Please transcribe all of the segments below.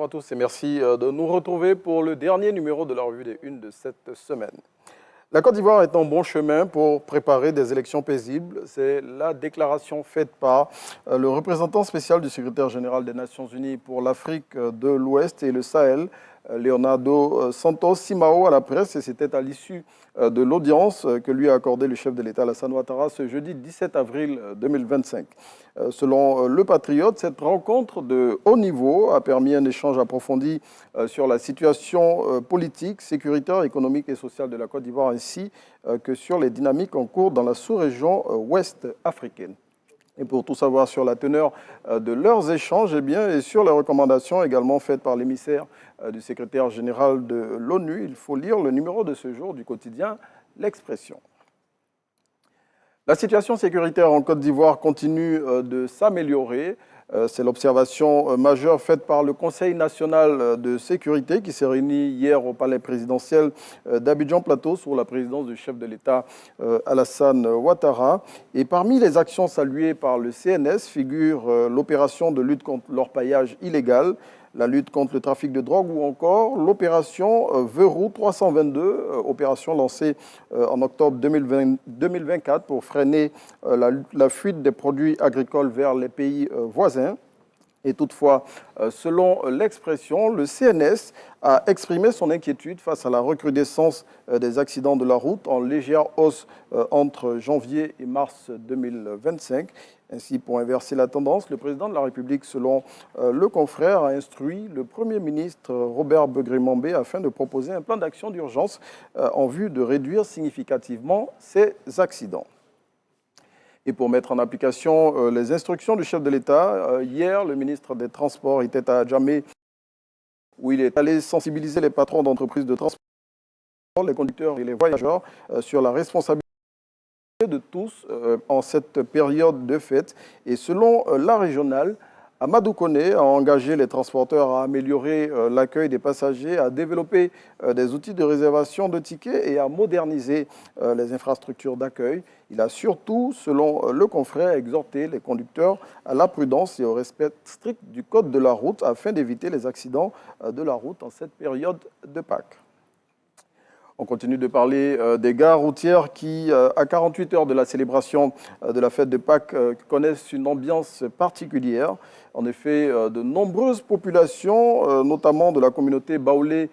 à tous et merci de nous retrouver pour le dernier numéro de la revue des Unes de cette semaine. La Côte d'Ivoire est en bon chemin pour préparer des élections paisibles. C'est la déclaration faite par le représentant spécial du secrétaire général des Nations Unies pour l'Afrique de l'Ouest et le Sahel, Leonardo Santos Simao, à la presse, et c'était à l'issue de l'audience que lui a accordé le chef de l'État Alassane Ouattara ce jeudi 17 avril 2025. Selon Le Patriote, cette rencontre de haut niveau a permis un échange approfondi sur la situation politique, sécuritaire, économique et sociale de la Côte d'Ivoire ainsi que sur les dynamiques en cours dans la sous-région ouest africaine. Et pour tout savoir sur la teneur de leurs échanges et sur les recommandations également faites par l'émissaire du secrétaire général de l'ONU, il faut lire le numéro de ce jour du quotidien L'Expression. La situation sécuritaire en Côte d'Ivoire continue de s'améliorer. C'est l'observation majeure faite par le Conseil national de sécurité qui s'est réuni hier au palais présidentiel d'Abidjan-Plateau sous la présidence du chef de l'État Alassane Ouattara. Et parmi les actions saluées par le CNS figure l'opération de lutte contre l'orpaillage illégal, la lutte contre le trafic de drogue ou encore l'opération Verrou 322, opération lancée en octobre 2024 pour freiner la fuite des produits agricoles vers les pays voisins. Et toutefois, selon l'Expression, le CNS a exprimé son inquiétude face à la recrudescence des accidents de la route en légère hausse entre janvier et mars 2025. Ainsi, pour inverser la tendance, le président de la République, selon le confrère, a instruit le Premier ministre Robert Begré-Mambé afin de proposer un plan d'action d'urgence en vue de réduire significativement ces accidents. Et pour mettre en application les instructions du chef de l'État, hier, le ministre des Transports était à Djamé, où il est allé sensibiliser les patrons d'entreprises de transport, les conducteurs et les voyageurs sur la responsabilité de tous en cette période de fête. Et selon la régionale, Amadou Koné a engagé les transporteurs à améliorer l'accueil des passagers, à développer des outils de réservation de tickets et à moderniser les infrastructures d'accueil. Il a surtout, selon le confrère, exhorté les conducteurs à la prudence et au respect strict du code de la route afin d'éviter les accidents de la route en cette période de Pâques. On continue de parler des gares routières qui, à 48 heures de la célébration de la fête de Pâques, connaissent une ambiance particulière. En effet, de nombreuses populations, notamment de la communauté baoulé,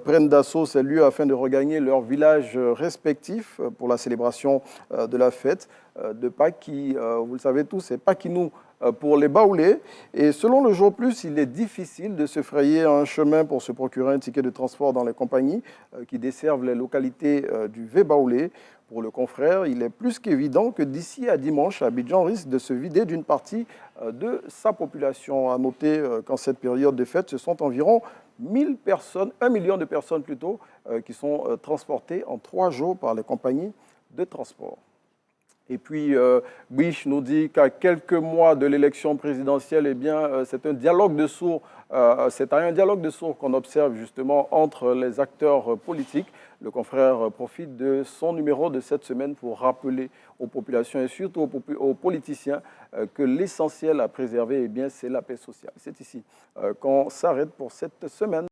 prennent d'assaut ces lieux afin de regagner leurs villages respectifs pour la célébration de la fête de Pâques qui, vous le savez tous, c'est Pakinou pour les baoulés. Et selon le Jour Plus, il est difficile de se frayer un chemin pour se procurer un ticket de transport dans les compagnies qui desservent les localités du V-Baoulé. Pour le confrère, il est plus qu'évident que d'ici à dimanche, Abidjan risque de se vider d'une partie de sa population. À noter qu'en cette période de fête, ce sont environ 1000 personnes, 1 million de personnes plutôt, qui sont transportées en 3 jours par les compagnies de transport. Et puis, Biche nous dit qu'à quelques mois de l'élection présidentielle, c'est un dialogue de sourds. C'est un dialogue de sourds qu'on observe justement entre les acteurs politiques. Le confrère profite de son numéro de cette semaine pour rappeler aux populations et surtout aux politiciens que l'essentiel à préserver, c'est la paix sociale. C'est ici qu'on s'arrête pour cette semaine.